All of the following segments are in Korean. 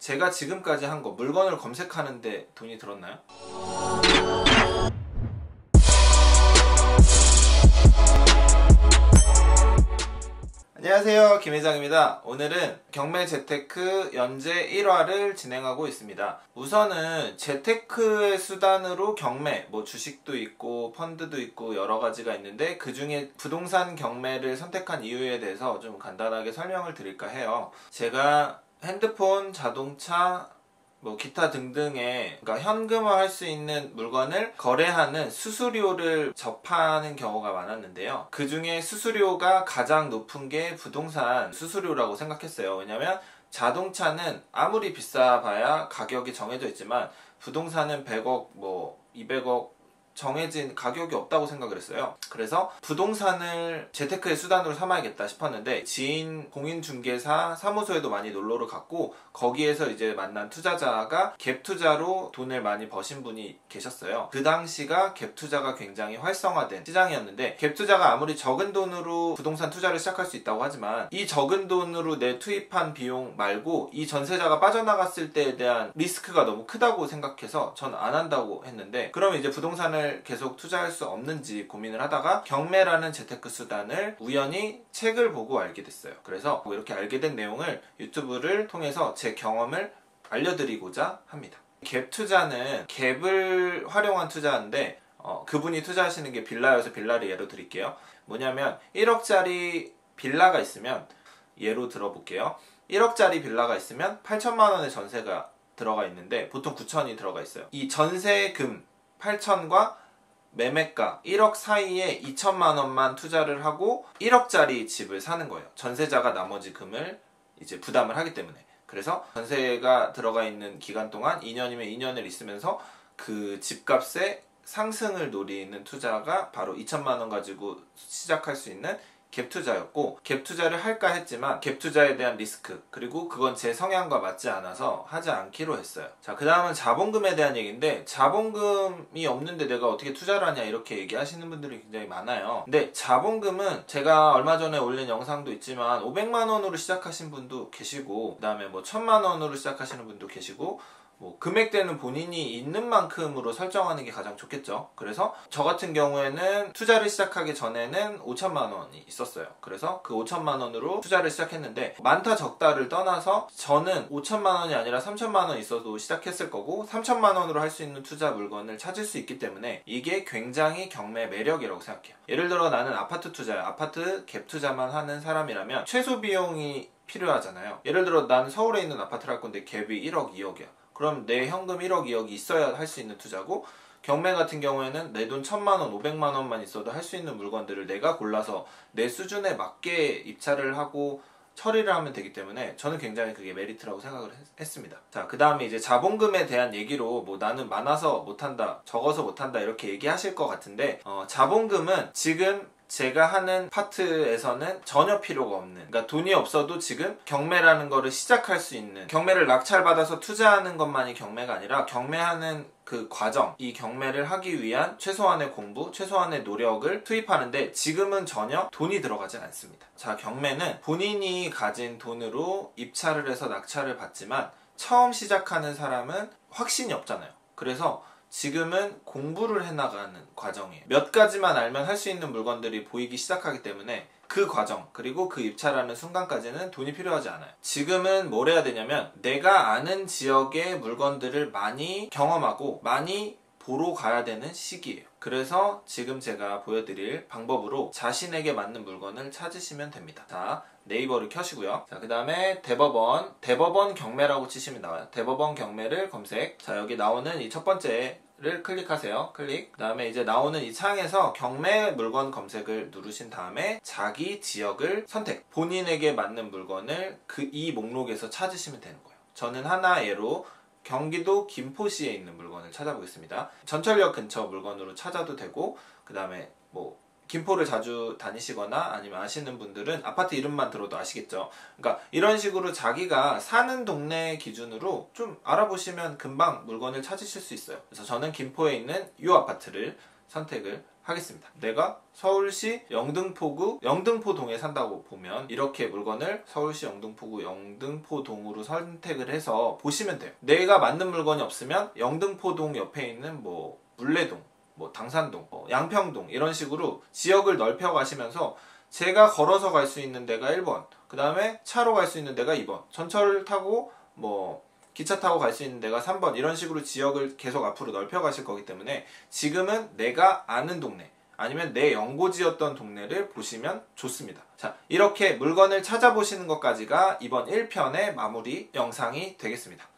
제가 지금까지 한 거 물건을 검색하는데 돈이 들었나요? 안녕하세요, 김 회장입니다. 오늘은 경매 재테크 연재 1화를 진행하고 있습니다. 우선은 재테크의 수단으로 경매, 주식도 있고 펀드도 있고 여러 가지가 있는데 그 중에 부동산 경매를 선택한 이유에 대해서 좀 간단하게 설명을 드릴까 해요. 제가 핸드폰, 자동차, 기타 등등의, 그러니까 현금화할 수 있는 물건을 거래하는 수수료를 접하는 경우가 많았는데요. 그 중에 수수료가 가장 높은 게 부동산 수수료라고 생각했어요. 왜냐면 자동차는 아무리 비싸봐야 가격이 정해져 있지만 부동산은 100억, 200억 정해진 가격이 없다고 생각을 했어요. 그래서 부동산을 재테크의 수단으로 삼아야겠다 싶었는데 지인 공인중개사 사무소에도 많이 놀러를 갔고 거기에서 이제 만난 투자자가 갭 투자로 돈을 많이 버신 분이 계셨어요. 그 당시가 갭 투자가 굉장히 활성화된 시장이었는데 갭 투자가 아무리 적은 돈으로 부동산 투자를 시작할 수 있다고 하지만 이 적은 돈으로 내 투입한 비용 말고 이 전세자가 빠져나갔을 때에 대한 리스크가 너무 크다고 생각해서 전 안 한다고 했는데, 그럼 이제 부동산을 계속 투자할 수 없는지 고민을 하다가 경매라는 재테크 수단을 우연히 책을 보고 알게 됐어요. 그래서 이렇게 알게 된 내용을 유튜브를 통해서 제 경험을 알려드리고자 합니다. 갭 투자는 갭을 활용한 투자인데 그분이 투자하시는 게 빌라여서 빌라를 예로 드릴게요. 뭐냐면 1억짜리 빌라가 있으면, 예로 들어볼게요. 1억짜리 빌라가 있으면 8천만 원의 전세가 들어가 있는데 보통 9천이 들어가 있어요. 이 전세금 8천과 매매가 1억 사이에 2천만 원만 투자를 하고 1억짜리 집을 사는 거예요. 전세자가 나머지 금을 이제 부담을 하기 때문에. 그래서 전세가 들어가 있는 기간 동안 2년이면 2년을 있으면서 그 집값의 상승을 노리는 투자가 바로 2천만 원 가지고 시작할 수 있는 갭 투자였고, 갭 투자를 할까 했지만 갭 투자에 대한 리스크, 그리고 그건 제 성향과 맞지 않아서 하지 않기로 했어요. 자, 그 다음은 자본금에 대한 얘기인데, 자본금이 없는데 내가 어떻게 투자를 하냐 이렇게 얘기하시는 분들이 굉장히 많아요. 근데 자본금은 제가 얼마 전에 올린 영상도 있지만 500만 원으로 시작하신 분도 계시고, 그 다음에 1000만 원으로 시작하시는 분도 계시고, 금액대는 본인이 있는 만큼으로 설정하는 게 가장 좋겠죠. 그래서 저 같은 경우에는 투자를 시작하기 전에는 5천만 원이 있었어요. 그래서 그 5천만 원으로 투자를 시작했는데, 많다 적다를 떠나서 저는 5천만 원이 아니라 3천만 원 있어도 시작했을 거고 3천만 원으로 할 수 있는 투자 물건을 찾을 수 있기 때문에 이게 굉장히 경매 매력이라고 생각해요. 예를 들어 나는 아파트 투자야, 아파트 갭 투자만 하는 사람이라면 최소 비용이 필요하잖아요. 예를 들어 나는 서울에 있는 아파트를 할 건데 갭이 1억, 2억이야. 그럼 내 현금 1억, 2억이 있어야 할 수 있는 투자고, 경매 같은 경우에는 내 돈 1000만 원, 500만 원만 있어도 할 수 있는 물건들을 내가 골라서 내 수준에 맞게 입찰을 하고 처리를 하면 되기 때문에 저는 굉장히 그게 메리트라고 생각을 했습니다. 자, 그 다음에 이제 자본금에 대한 얘기로 나는 많아서 못한다, 적어서 못한다 이렇게 얘기하실 것 같은데, 자본금은 지금 제가 하는 파트에서는 전혀 필요가 없는, 그러니까 돈이 없어도 지금 경매라는 거를 시작할 수 있는, 경매를 낙찰받아서 투자하는 것만이 경매가 아니라 경매하는 그 과정, 이 경매를 하기 위한 최소한의 공부, 최소한의 노력을 투입하는데 지금은 전혀 돈이 들어가진 않습니다. 자, 경매는 본인이 가진 돈으로 입찰을 해서 낙찰을 받지만 처음 시작하는 사람은 확신이 없잖아요. 그래서 지금은 공부를 해나가는 과정이에요. 몇 가지만 알면 할 수 있는 물건들이 보이기 시작하기 때문에 그 과정, 그리고 그 입찰하는 순간까지는 돈이 필요하지 않아요. 지금은 뭘 해야 되냐면 내가 아는 지역의 물건들을 많이 경험하고 많이 보러 가야 되는 시기예요. 그래서 지금 제가 보여드릴 방법으로 자신에게 맞는 물건을 찾으시면 됩니다. 자, 네이버를 켜시고요. 자, 그 다음에 대법원 경매라고 치시면 나와요. 대법원 경매를 검색. 자, 여기 나오는 이 첫 번째를 클릭하세요. 클릭. 그 다음에 이제 나오는 이 창에서 경매 물건 검색을 누르신 다음에 자기 지역을 선택. 본인에게 맞는 물건을 이 목록에서 찾으시면 되는 거예요. 저는 하나 예로 경기도 김포시에 있는 물건을 찾아보겠습니다. 전철역 근처 물건으로 찾아도 되고, 그 다음에 김포를 자주 다니시거나 아니면 아시는 분들은 아파트 이름만 들어도 아시겠죠. 그러니까 이런 식으로 자기가 사는 동네 기준으로 좀 알아보시면 금방 물건을 찾으실 수 있어요. 그래서 저는 김포에 있는 이 아파트를 선택을 하겠습니다. 내가 서울시 영등포구 영등포동에 산다고 보면 이렇게 물건을 서울시 영등포구 영등포동으로 선택을 해서 보시면 돼요. 내가 맞는 물건이 없으면 영등포동 옆에 있는 뭐 물레동, 뭐 당산동, 양평동 이런 식으로 지역을 넓혀 가시면서 제가 걸어서 갈 수 있는 데가 1번, 그 다음에 차로 갈 수 있는 데가 2번, 전철을 타고 뭐 기차 타고 갈 수 있는 데가 3번, 이런 식으로 지역을 계속 앞으로 넓혀 가실 거기 때문에 지금은 내가 아는 동네 아니면 내 연고지였던 동네를 보시면 좋습니다. 자, 이렇게 물건을 찾아보시는 것까지가 이번 1편의 마무리 영상이 되겠습니다.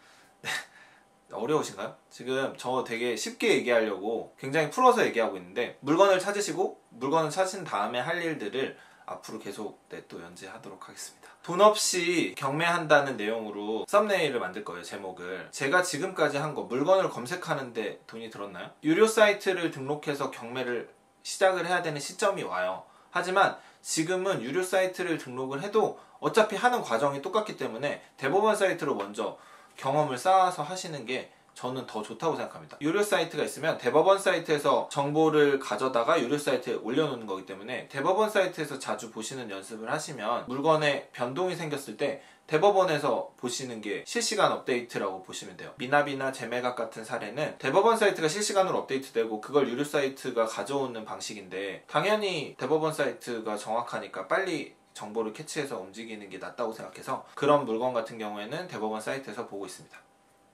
어려우신가요? 지금 저 되게 쉽게 얘기하려고 굉장히 풀어서 얘기하고 있는데, 물건을 찾으시고 물건을 찾으신 다음에 할 일들을 앞으로 계속 또 연재하도록 하겠습니다. 돈 없이 경매한다는 내용으로 썸네일을 만들 거예요. 제목을 제가 지금까지 한 거 물건을 검색하는데 돈이 들었나요? 유료 사이트를 등록해서 경매를 시작을 해야 되는 시점이 와요. 하지만 지금은 유료 사이트를 등록을 해도 어차피 하는 과정이 똑같기 때문에 대법원 사이트로 먼저 경험을 쌓아서 하시는 게 저는 더 좋다고 생각합니다. 유료 사이트가 있으면 대법원 사이트에서 정보를 가져다가 유료 사이트에 올려놓는 거기 때문에 대법원 사이트에서 자주 보시는 연습을 하시면 물건에 변동이 생겼을 때 대법원에서 보시는 게 실시간 업데이트라고 보시면 돼요. 미나비나 제매각 같은 사례는 대법원 사이트가 실시간으로 업데이트되고 그걸 유료 사이트가 가져오는 방식인데, 당연히 대법원 사이트가 정확하니까 빨리 정보를 캐치해서 움직이는 게 낫다고 생각해서 그런 물건 같은 경우에는 대법원 사이트에서 보고 있습니다.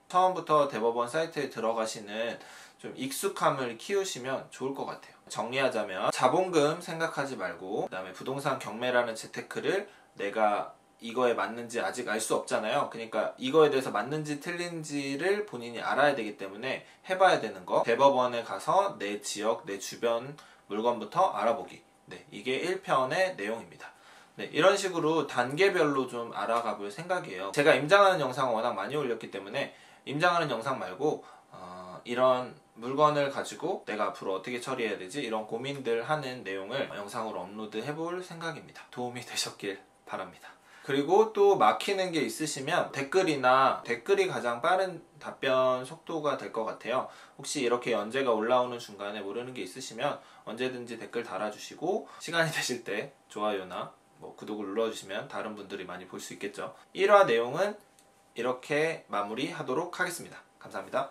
처음부터 대법원 사이트에 들어가시는 좀 익숙함을 키우시면 좋을 것 같아요. 정리하자면 자본금 생각하지 말고, 그 다음에 부동산 경매라는 재테크를 내가 이거에 맞는지 아직 알 수 없잖아요. 그러니까 이거에 대해서 맞는지 틀린지를 본인이 알아야 되기 때문에 해봐야 되는 거, 대법원에 가서 내 지역, 내 주변 물건부터 알아보기. 네, 이게 1편의 내용입니다. 네, 이런 식으로 단계별로 좀 알아가 볼 생각이에요. 제가 임장하는 영상을 워낙 많이 올렸기 때문에 임장하는 영상 말고 이런 물건을 가지고 내가 앞으로 어떻게 처리해야 되지, 이런 고민들 하는 내용을 영상으로 업로드 해볼 생각입니다. 도움이 되셨길 바랍니다. 그리고 또 막히는 게 있으시면 댓글이 가장 빠른 답변 속도가 될 것 같아요. 혹시 이렇게 연재가 올라오는 중간에 모르는 게 있으시면 언제든지 댓글 달아주시고, 시간이 되실 때 좋아요나 구독을 눌러주시면 다른 분들이 많이 볼 수 있겠죠. 1화 내용은 이렇게 마무리하도록 하겠습니다. 감사합니다.